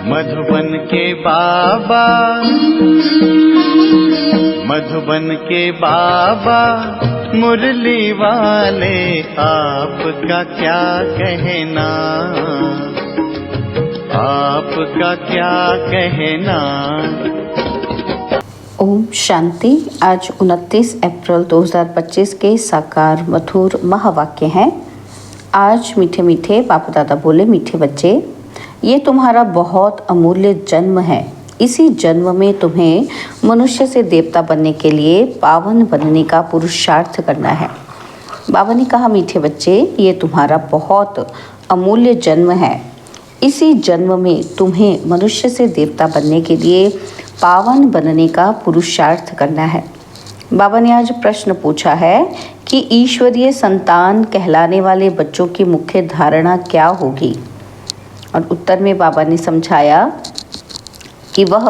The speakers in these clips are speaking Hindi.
मधुबन के बाबा, मधुबन के बाबा मुरली वाले, आपका क्या कहना, आपका क्या कहना। ओम शांति। आज 29 अप्रैल 2025 के साकार मधुर महावाक्य हैं। आज मीठे मीठे बाप दादा बोले, मीठे बच्चे, ये तुम्हारा बहुत अमूल्य जन्म है। इसी जन्म में तुम्हें मनुष्य से देवता बनने के लिए पावन बनने का पुरुषार्थ करना है। बाबा ने कहा, मीठे बच्चे, ये तुम्हारा बहुत अमूल्य जन्म है। इसी जन्म में तुम्हें मनुष्य से देवता बनने के लिए पावन बनने का पुरुषार्थ करना है। बाबा ने आज प्रश्न पूछा है कि ईश्वरीय संतान कहलाने वाले बच्चों की मुख्य धारणा क्या होगी, और उत्तर में बाबा ने समझाया कि वह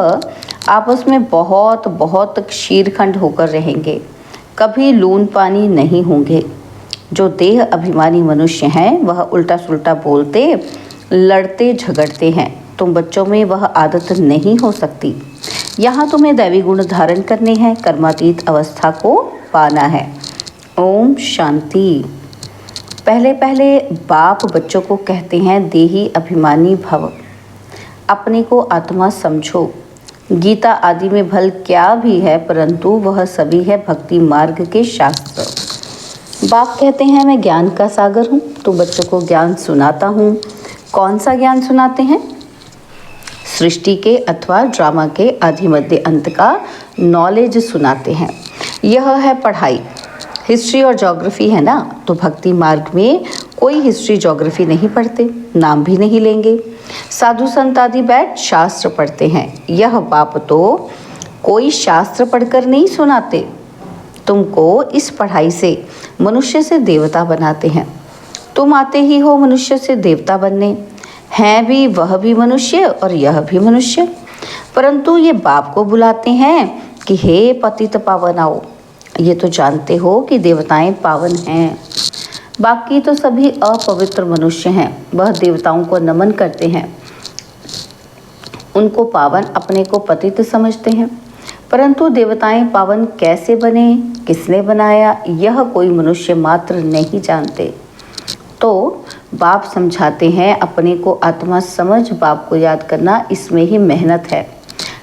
आपस में बहुत बहुत शीरखंड होकर रहेंगे, कभी लून पानी नहीं होंगे। जो देह अभिमानी मनुष्य हैं वह उल्टा सुल्टा बोलते, लड़ते झगड़ते हैं। तुम बच्चों में वह आदत नहीं हो सकती। यहाँ तुम्हें दैवी गुण धारण करने हैं, कर्मातीत अवस्था को पाना है। ओम शांति। पहले पहले बाप बच्चों को कहते हैं, देही अभिमानी भव, अपने को आत्मा समझो। गीता आदि में भल क्या भी है, परंतु वह सभी है भक्ति मार्ग के शास्त्र। बाप कहते हैं, मैं ज्ञान का सागर हूँ, तो बच्चों को ज्ञान सुनाता हूँ। कौन सा ज्ञान सुनाते हैं? सृष्टि के अथवा ड्रामा के आदि मध्य अंत का नॉलेज सुनाते हैं। यह है पढ़ाई। हिस्ट्री और ज्योग्राफी है ना, तो भक्ति मार्ग में कोई हिस्ट्री ज्योग्राफी नहीं पढ़ते, नाम भी नहीं लेंगे। साधु संत आदि बैठ शास्त्र पढ़ते हैं। यह बाप तो कोई शास्त्र पढ़कर नहीं सुनाते, तुमको इस पढ़ाई से मनुष्य से देवता बनाते हैं। तुम आते ही हो मनुष्य से देवता बनने, हैं भी वह भी मनुष्य और यह भी मनुष्य, परंतु ये बाप को बुलाते हैं कि हे पतित पावन आओ। ये तो जानते हो कि देवताएं पावन हैं, बाकी तो सभी अपवित्र मनुष्य हैं। वह देवताओं को नमन करते हैं, उनको पावन, अपने को पतित समझते हैं। परंतु देवताएं पावन कैसे बने, किसने बनाया, यह कोई मनुष्य मात्र नहीं जानते। तो बाप समझाते हैं, अपने को आत्मा समझ, बाप को याद करना, इसमें ही मेहनत है।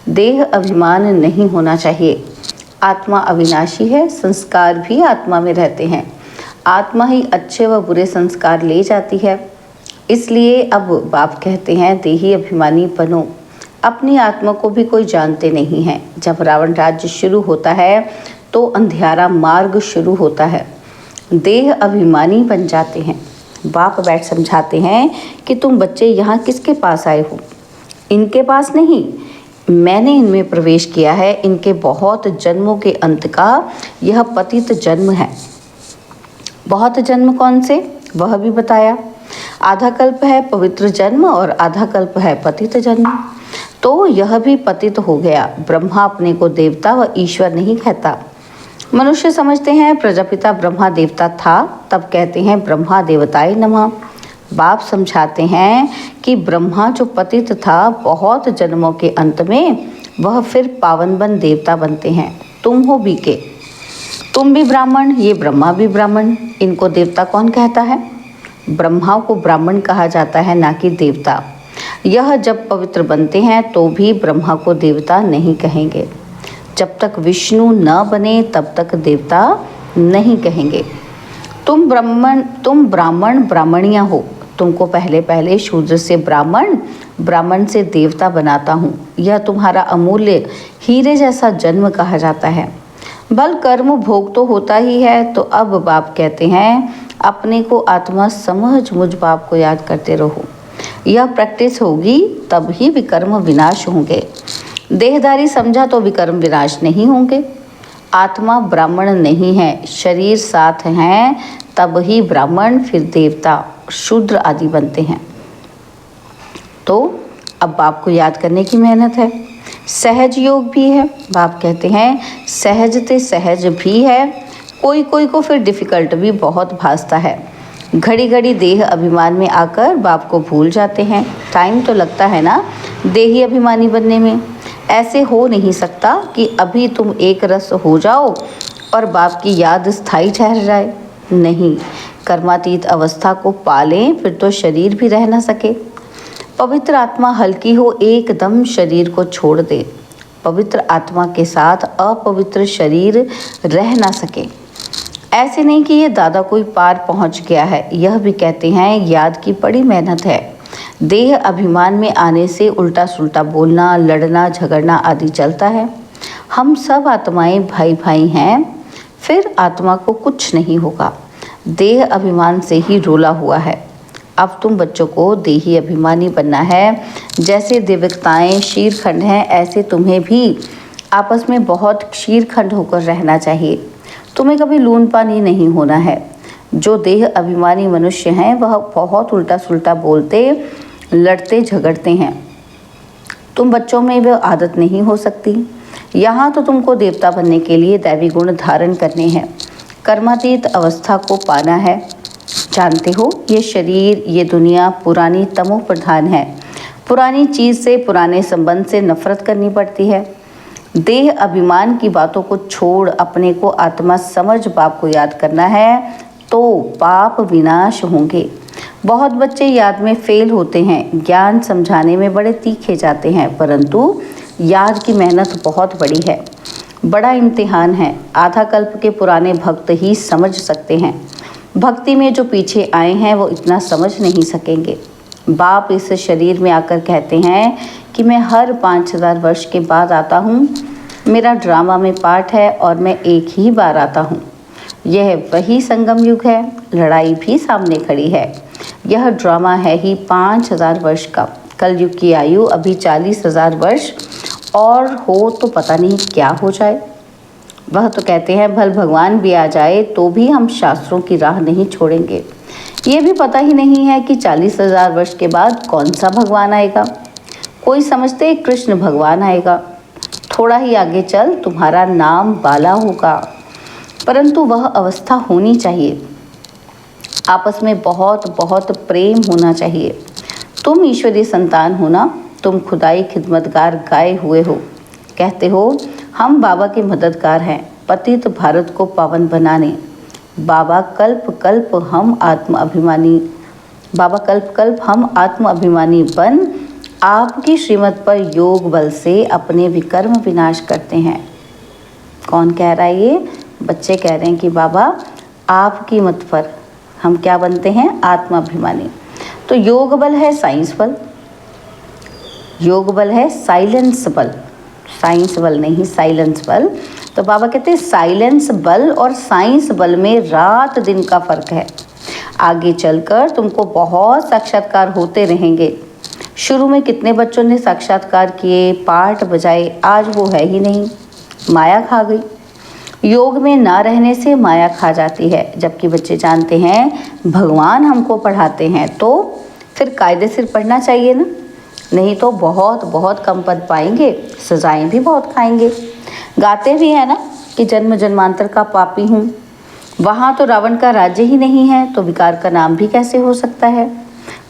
देह अभिमान नहीं होना चाहिए। आत्मा अविनाशी है, संस्कार भी आत्मा में रहते हैं। आत्मा ही अच्छे व बुरे संस्कार ले जाती है। इसलिए अब बाप कहते हैं, देही अभिमानी बनो। अपनी आत्मा को भी कोई जानते नहीं है। जब रावण राज्य शुरू होता है तो अंधियारा मार्ग शुरू होता है। देह अभिमानी बन जाते हैं। बाप बैठ समझाते हैं कि तुम बच्चे यहाँ किसके पास आए हो? इनके पास नहीं, मैंने इनमें प्रवेश किया है। इनके बहुत जन्मों के अंत का यह पतित जन्म है। बहुत जन्म कौन से, वह भी बताया। आधा कल्प है पवित्र जन्म और आधा कल्प है पतित जन्म। तो यह भी पतित हो गया। ब्रह्मा अपने को देवता व ईश्वर नहीं कहता। मनुष्य समझते हैं प्रजापिता ब्रह्मा देवता था, तब कहते हैं ब्रह्मा देवताय नमः। बाप समझाते हैं कि ब्रह्मा जो पतित था बहुत जन्मों के अंत में, वह फिर पावन बन देवता बनते हैं। तुम हो बीके, तुम भी ब्राह्मण, ये ब्रह्मा भी ब्राह्मण। इनको देवता कौन कहता है? ब्रह्मा को ब्राह्मण कहा जाता है, ना कि देवता। यह जब पवित्र बनते हैं तो भी ब्रह्मा को देवता नहीं कहेंगे। जब तक विष्णु न बने तब तक देवता नहीं कहेंगे। तुम ब्राह्मण ब्राह्मणिया हो। तुमको पहले पहले शूद्र से ब्राह्मण, ब्राह्मण से देवता बनाता हूँ। यह तुम्हारा अमूल्य हीरे जैसा जन्म कहा जाता है। बल कर्म भोग तो होता ही है। तो अब बाप कहते हैं, अपने को आत्मा समझ, मुझ बाप को याद करते रहो। यह प्रैक्टिस होगी तब ही विकर्म विनाश होंगे। देहधारी समझा तो विकर्म विनाश नहीं होंगे। आत्मा ब्राह्मण नहीं है, शरीर साथ हैं, तब ही ब्राह्मण, फिर देवता, शूद्र आदि बनते हैं। तो अब बाप को याद करने की मेहनत है। सहज योग भी है। बाप कहते हैं सहजते सहज भी है, कोई कोई को फिर डिफ़िकल्ट भी बहुत भासता है। घड़ी घड़ी देह अभिमान में आकर बाप को भूल जाते हैं, टाइम तो लगता है ना देही अभिमानी बनने में। ऐसे हो नहीं सकता कि अभी तुम एक रस हो जाओ और बाप की याद स्थायी ठहर जाए। नहीं, कर्मातीत अवस्था को पालें फिर तो शरीर भी रह ना सके। पवित्र आत्मा हल्की हो एकदम शरीर को छोड़ दे। पवित्र आत्मा के साथ अपवित्र शरीर रह ना सके। ऐसे नहीं कि ये दादा कोई पार पहुंच गया है, यह भी कहते हैं याद की बड़ी मेहनत है। देह अभिमान में आने से उल्टा सुल्टा बोलना, लड़ना झगड़ना आदि चलता है। हम सब आत्माएं भाई भाई हैं, फिर आत्मा को कुछ नहीं होगा। देह अभिमान से ही रोला हुआ है। अब तुम बच्चों को देही अभिमानी बनना है। जैसे देवताएं शीरखंड हैं, ऐसे तुम्हें भी आपस में बहुत शीरखंड होकर रहना चाहिए। तुम्हें कभी लून पानी नहीं होना है। जो देह अभिमानी मनुष्य हैं वह बहुत उल्टा सुल्टा बोलते, लड़ते झगड़ते हैं। तुम बच्चों में वह आदत नहीं हो सकती। यहाँ तो तुमको देवता बनने के लिए दैवी गुण धारण करने हैं, कर्मातीत अवस्था को पाना है। जानते हो, ये शरीर, ये दुनिया पुरानी तमो प्रधान है। पुरानी चीज़ से, पुराने संबंध से नफरत करनी पड़ती है। देह अभिमान की बातों को छोड़ अपने को आत्मा समझ बाप को याद करना है, तो पाप विनाश होंगे। बहुत बच्चे याद में फेल होते हैं, ज्ञान समझाने में बड़े तीखे जाते हैं, परंतु याद की मेहनत बहुत बड़ी है, बड़ा इम्तिहान है। आधा कल्प के पुराने भक्त ही समझ सकते हैं। भक्ति में जो पीछे आए हैं वो इतना समझ नहीं सकेंगे। बाप इस शरीर में आकर कहते हैं कि मैं हर 5000 वर्ष के बाद आता हूँ। मेरा ड्रामा में पार्ट है और मैं एक ही बार आता हूँ। यह वही संगम युग है, लड़ाई भी सामने खड़ी है। यह ड्रामा है ही 5000 वर्ष का। कलयुग की आयु अभी 40,000 वर्ष और हो तो पता नहीं क्या हो जाए। वह तो कहते हैं भल भगवान भी आ जाए तो भी हम शास्त्रों की राह नहीं छोड़ेंगे। ये भी पता ही नहीं है कि 40,000 वर्ष के बाद कौन सा भगवान आएगा। कोई समझते कृष्ण भगवान आएगा। थोड़ा ही आगे चल तुम्हारा नाम बाला होगा, परंतु वह अवस्था होनी चाहिए। आपस में बहुत बहुत प्रेम होना चाहिए। तुम ईश्वरीय संतान हो ना, तुम खुदाई खिदमतगार गाए हुए हो। कहते हो हम बाबा के मददगार हैं, पतित भारत को पावन बनाने। बाबा कल्प कल्प हम आत्म अभिमानी बन आपकी श्रीमत पर योग बल से अपने विकर्म विनाश करते हैं। कौन कह रहा है ये? बच्चे कह रहे हैं कि बाबा आपकी मत पर हम क्या बनते हैं? आत्म अभिमानी। तो योग बल है साइंस बल, योग बल है साइलेंस बल, साइंस बल नहीं साइलेंस बल। तो बाबा कहते हैं साइलेंस बल और साइंस बल में रात दिन का फर्क है। आगे चलकर तुमको बहुत साक्षात्कार होते रहेंगे। शुरू में कितने बच्चों ने साक्षात्कार किए, पाठ बजाए, आज वो है ही नहीं, माया खा गई। योग में ना रहने से माया खा जाती है। जबकि बच्चे जानते हैं भगवान हमको पढ़ाते हैं तो फिर कायदे से पढ़ना चाहिए ना, नहीं तो बहुत बहुत कम पद पाएंगे, सजाएं भी बहुत खाएंगे। गाते भी हैं ना कि जन्म जन्मांतर का पापी हूँ। वहाँ तो रावण का राज्य ही नहीं है तो विकार का नाम भी कैसे हो सकता है?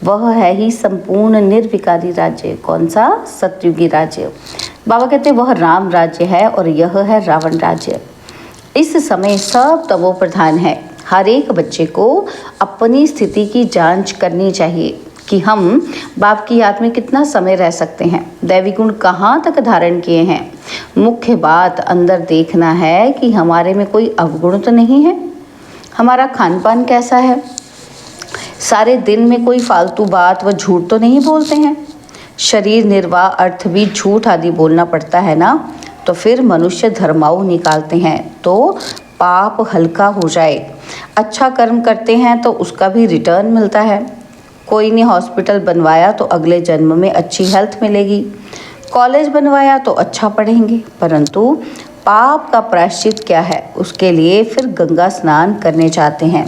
वह है ही संपूर्ण निर्विकारी राज्य। कौन सा? सतयुगी राज्य। बाबा कहते वह राम राज्य है और यह है रावण राज्य। इस समय सब तमो प्रधान है। हर एक बच्चे को अपनी स्थिति की जांच करनी चाहिए कि हम बाप की याद में कितना समय रह सकते हैं, दैवी गुण कहाँ तक धारण किए हैं। मुख्य बात अंदर देखना है कि हमारे में कोई अवगुण तो नहीं है, हमारा खान पान कैसा है, सारे दिन में कोई फालतू बात व झूठ तो नहीं बोलते हैं। शरीर निर्वाह अर्थ भी झूठ आदि बोलना पड़ता है ना, तो फिर मनुष्य धर्माऊ निकालते हैं तो पाप हल्का हो जाए। अच्छा कर्म करते हैं तो उसका भी रिटर्न मिलता है। कोई ने हॉस्पिटल बनवाया तो अगले जन्म में अच्छी हेल्थ मिलेगी, कॉलेज बनवाया तो अच्छा पढ़ेंगे, परंतु पाप का प्रायश्चित क्या है? उसके लिए फिर गंगा स्नान करने चाहते हैं।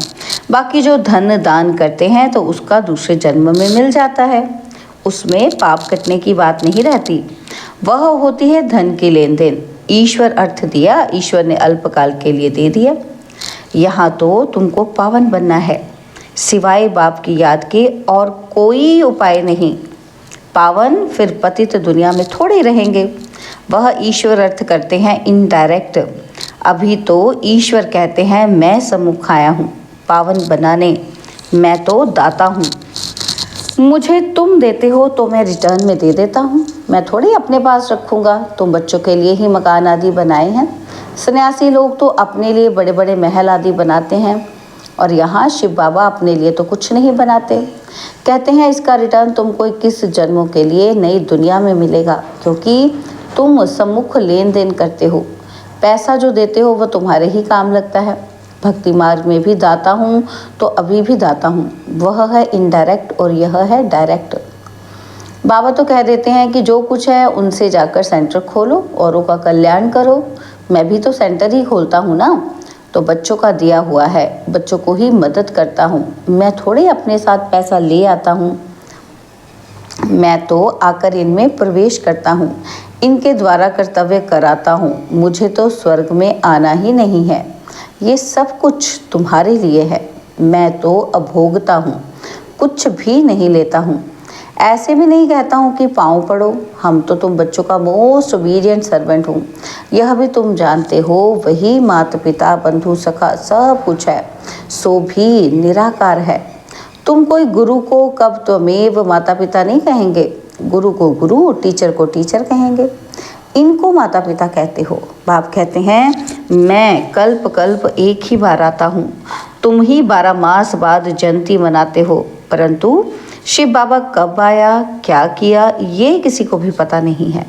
बाकी जो धन दान करते हैं तो उसका दूसरे जन्म में मिल जाता है, उसमें पाप कटने की बात नहीं रहती। वह होती है धन की लेन देन। ईश्वर अर्थ दिया, ईश्वर ने अल्पकाल के लिए दे दिया। यहाँ तो तुमको पावन बनना है, सिवाय बाप की याद के और कोई उपाय नहीं। पावन फिर पतित दुनिया में थोड़े रहेंगे। वह ईश्वर अर्थ करते हैं इनडायरेक्ट। अभी तो ईश्वर कहते हैं मैं सम्मुख आया हूँ पावन बनाने, मैं तो दाता हूँ। मुझे तुम देते हो तो मैं रिटर्न में दे देता हूँ, मैं थोड़ी अपने पास रखूँगा। तुम बच्चों के लिए ही मकान आदि बनाए हैं। सन्यासी लोग तो अपने लिए बड़े बड़े महल आदि बनाते हैं और यहाँ शिव बाबा अपने लिए तो कुछ नहीं बनाते। कहते हैं इसका रिटर्न तुमको 21 जन्मों के लिए नई दुनिया में मिलेगा, क्योंकि तुम सम्मुख लेन देन करते हो। पैसा जो देते हो वह तुम्हारे ही काम लगता है। भक्ति मार्ग में भी दाता हूँ तो अभी भी दाता हूँ। वह है इनडायरेक्ट और यह है डायरेक्ट। बाबा तो कह देते हैं कि जो कुछ है उनसे जाकर सेंटर खोलो, औरों का कल्याण करो। मैं भी तो सेंटर ही खोलता हूँ ना, तो बच्चों का दिया हुआ है, बच्चों को ही मदद करता हूँ। मैं थोड़े अपने साथ पैसा ले आता हूँ, मैं तो आकर इनमें प्रवेश करता हूँ, इनके द्वारा कर्तव्य कराता हूँ। मुझे तो स्वर्ग में आना ही नहीं है, ये सब कुछ तुम्हारे लिए है। मैं तो अभोगता हूँ, कुछ भी नहीं लेता हूँ। ऐसे भी नहीं कहता हूँ कि पाँव पड़ो, हम तो तुम बच्चों का मोस्ट ओबीडिएंट सर्वेंट हूँ। यह भी तुम जानते हो, वही माता पिता बंधु सखा सब कुछ है, सो भी निराकार है। तुम कोई गुरु को कब त्वमेव माता पिता नहीं कहेंगे, गुरु को गुरु, टीचर को टीचर कहेंगे। इनको माता पिता कहते हो। बाप कहते हैं मैं कल्प कल्प एक ही बार आता हूँ, तुम ही 12 मास बाद जयंती मनाते हो, परंतु शिव बाबा कब आया क्या किया ये किसी को भी पता नहीं है।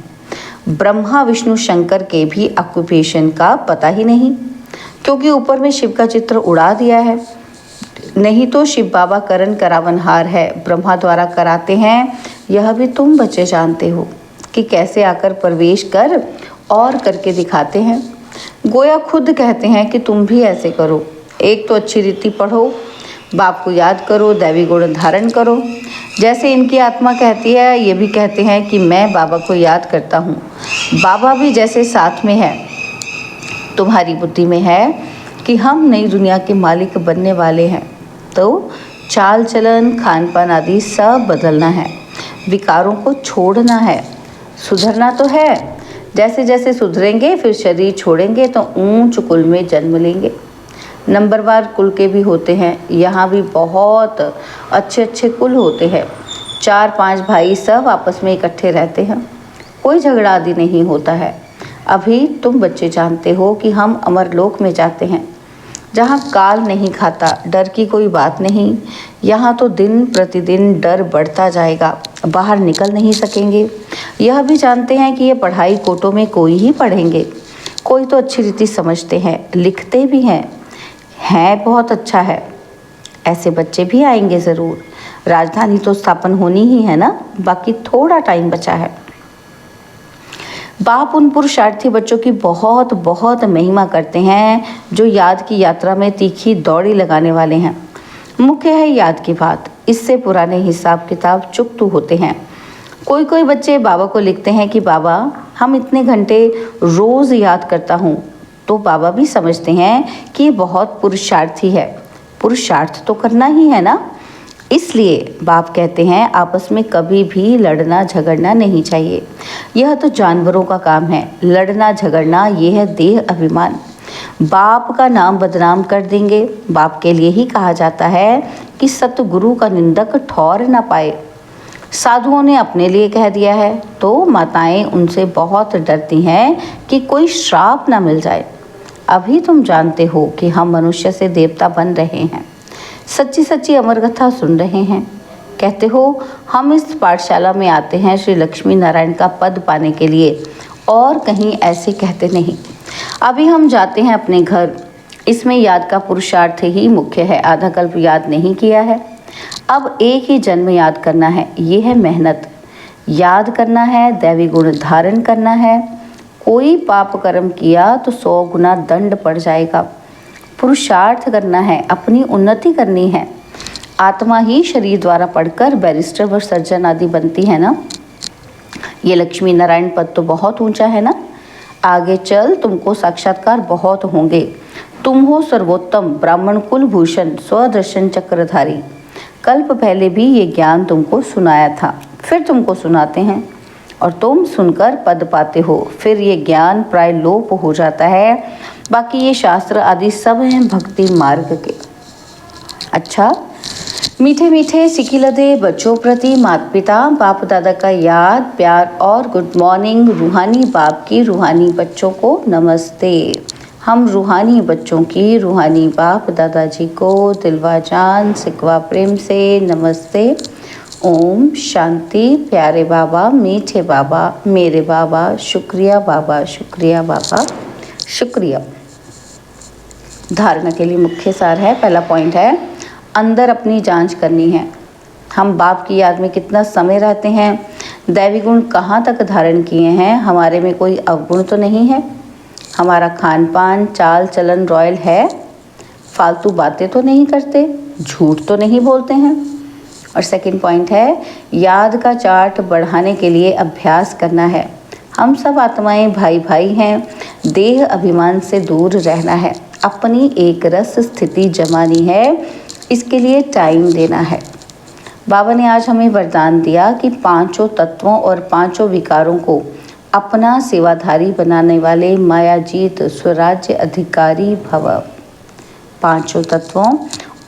ब्रह्मा विष्णु शंकर के भी ऑक्यूपेशन का पता ही नहीं, क्योंकि ऊपर में शिव का चित्र उड़ा दिया है। नहीं तो शिव बाबा करण करावनहार है, ब्रह्मा द्वारा कराते हैं। यह भी तुम बच्चे जानते हो कि कैसे आकर प्रवेश कर और करके दिखाते हैं। गोया खुद कहते हैं कि तुम भी ऐसे करो। एक तो अच्छी रीति पढ़ो, बाप को याद करो, दैवी गुण धारण करो। जैसे इनकी आत्मा कहती है, ये भी कहते हैं कि मैं बाबा को याद करता हूँ। बाबा भी जैसे साथ में है, तुम्हारी बुद्धि में है कि हम नई दुनिया के मालिक बनने वाले हैं, तो चाल चलन खान पान आदि सब बदलना है, विकारों को छोड़ना है, सुधरना तो है। जैसे जैसे सुधरेंगे फिर शरीर छोड़ेंगे तो ऊंच कुल में जन्म लेंगे। नंबरवार कुल के भी होते हैं, यहाँ भी बहुत अच्छे अच्छे कुल होते हैं। 4-5 भाई सब आपस में इकट्ठे रहते हैं, कोई झगड़ा आदि नहीं होता है। अभी तुम बच्चे जानते हो कि हम अमरलोक में जाते हैं, जहाँ काल नहीं खाता, डर की कोई बात नहीं। यहाँ तो दिन प्रतिदिन डर बढ़ता जाएगा, बाहर निकल नहीं सकेंगे। यह भी जानते हैं कि ये पढ़ाई कोटों में कोई ही पढ़ेंगे, कोई तो अच्छी रीति समझते हैं, लिखते भी हैं, बहुत अच्छा है। ऐसे बच्चे भी आएंगे ज़रूर। राजधानी तो स्थापन होनी ही है ना, बाकी थोड़ा टाइम बचा है। बाप उन पुरुषार्थी बच्चों की बहुत बहुत महिमा करते हैं जो याद की यात्रा में तीखी दौड़ी लगाने वाले हैं। मुख्य है याद की बात, इससे पुराने हिसाब किताब चुकतू होते हैं। कोई कोई बच्चे बाबा को लिखते हैं कि बाबा हम इतने घंटे रोज़ याद करता हूँ, तो बाबा भी समझते हैं कि ये बहुत पुरुषार्थी है, पुरुषार्थ तो करना ही है ना। इसलिए बाप कहते हैं आपस में कभी भी लड़ना झगड़ना नहीं चाहिए। यह तो जानवरों का काम है, लड़ना झगड़ना ये है देह अभिमान। बाप का नाम बदनाम कर देंगे। बाप के लिए ही कहा जाता है कि सतगुरु का निंदक ठौर ना पाए। साधुओं ने अपने लिए कह दिया है, तो माताएं उनसे बहुत डरती हैं कि कोई श्राप ना मिल जाए। अभी तुम जानते हो कि हम मनुष्य से देवता बन रहे हैं, सच्ची सच्ची अमर कथा सुन रहे हैं। कहते हो हम इस पाठशाला में आते हैं श्री लक्ष्मी नारायण का पद पाने के लिए, और कहीं ऐसे कहते नहीं। अभी हम जाते हैं अपने घर, इसमें याद का पुरुषार्थ ही मुख्य है, आधा कल्प याद नहीं किया है। अब एक ही जन्म याद करना है, ये है मेहनत। याद करना है, दैवी गुण धारण करना है। कोई पाप कर्म किया तो 100 गुना दंड पड़ जाएगा। पुरुषार्थ करना है, अपनी उन्नति करनी है। आत्मा ही शरीर द्वारा पढ़कर बैरिस्टर व सर्जन आदि बनती है ना। ये लक्ष्मी नारायण पद तो बहुत ऊंचा है ना। आगे चल तुमको साक्षात्कार बहुत होंगे। तुम हो सर्वोत्तम ब्राह्मण कुल भूषण स्वदर्शन चक्रधारी। कल्प पहले भी ये ज्ञान तुमको सुनाया था, फिर तुमको सुनाते हैं और तुम सुनकर पद पाते हो। फिर ये ज्ञान प्राय लोप हो जाता है। बाकी ये शास्त्र आदि सब हैं भक्ति मार्ग के। अच्छा, मीठे मीठे सिकिलदे बच्चों प्रति माता पिता बाप दादा का याद प्यार और गुड मॉर्निंग। रूहानी बाप की रूहानी बच्चों को नमस्ते। हम रूहानी बच्चों की रूहानी बाप दादाजी को दिलवा जान सिकवा प्रेम से नमस्ते। ओम शांति। प्यारे बाबा, मीठे बाबा, मेरे बाबा, शुक्रिया बाबा, शुक्रिया बाबा, शुक्रिया। धारणा के लिए मुख्य सार है। पहला पॉइंट है, अंदर अपनी जांच करनी है। हम बाप की याद में कितना समय रहते हैं, दैवी गुण कहाँ तक धारण किए हैं, हमारे में कोई अवगुण तो नहीं है, हमारा खान पान चाल चलन रॉयल है, फालतू बातें तो नहीं करते, झूठ तो नहीं बोलते हैं। और सेकंड पॉइंट है, याद का चार्ट बढ़ाने के लिए अभ्यास करना है। हम सब आत्माएं भाई भाई हैं, देह अभिमान से दूर रहना है, अपनी एक रस स्थिति जमानी है, इसके लिए टाइम देना है। बाबा ने आज हमें वरदान दिया कि पांचों तत्वों और पांचों विकारों को अपना सेवाधारी बनाने वाले मायाजीत स्वराज्य अधिकारी भव। पांचों तत्वों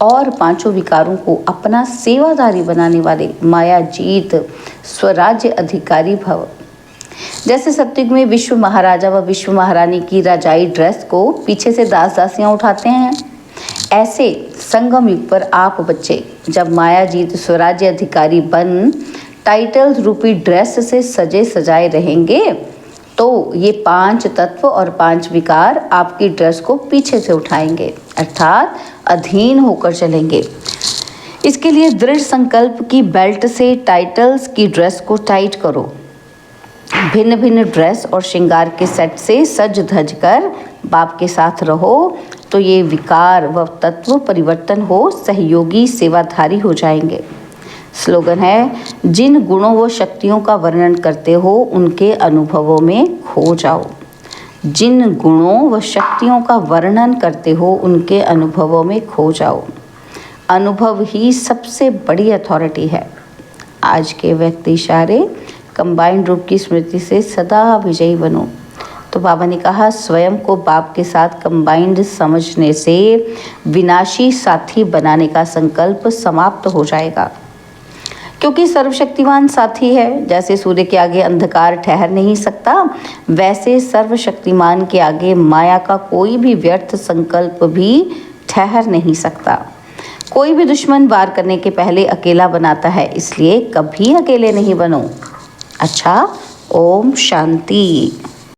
और पांचों विकारों को अपना सेवाधारी बनाने वाले मायाजीत स्वराज्य अधिकारी भव। जैसे सत्युग में विश्व महाराजा व विश्व महारानी की राजाई ड्रेस को पीछे से दास दासियां उठाते हैं, ऐसे संगम युग पर आप बच्चे जब मायाजीत स्वराज्य अधिकारी बन टाइटल रूपी ड्रेस से सजे सजाए रहेंगे तो ये पांच तत्व और पांच विकार आपकी ड्रेस को पीछे से उठाएंगे, अर्थात अधीन होकर चलेंगे। इसके लिए दृढ़ संकल्प की बेल्ट से टाइटल्स की ड्रेस को टाइट करो। भिन्न भिन्न ड्रेस और श्रृंगार के सेट से सज धज कर बाप के साथ रहो तो ये विकार व तत्व परिवर्तन हो सहयोगी सेवाधारी हो जाएंगे। स्लोगन है, जिन गुणों व शक्तियों का वर्णन करते हो उनके अनुभवों में खो जाओ। जिन गुणों व शक्तियों का वर्णन करते हो उनके अनुभवों में खो जाओ। अनुभव ही सबसे बड़ी अथॉरिटी है। आज के व्यक्ति इशारे कंबाइंड रूप की स्मृति से सदा विजयी बनो। तो बाबा ने कहा, स्वयं को बाप के साथ कंबाइंड समझने से विनाशी साथी बनाने का संकल्प समाप्त हो जाएगा, क्योंकि सर्वशक्तिमान साथी है। जैसे सूर्य के आगे अंधकार ठहर नहीं सकता, वैसे सर्वशक्तिमान के आगे माया का कोई भी व्यर्थ संकल्प भी ठहर नहीं सकता। कोई भी दुश्मन वार करने के पहले अकेला बनाता है, इसलिए कभी अकेले नहीं बनो। अच्छा, ओम शांति।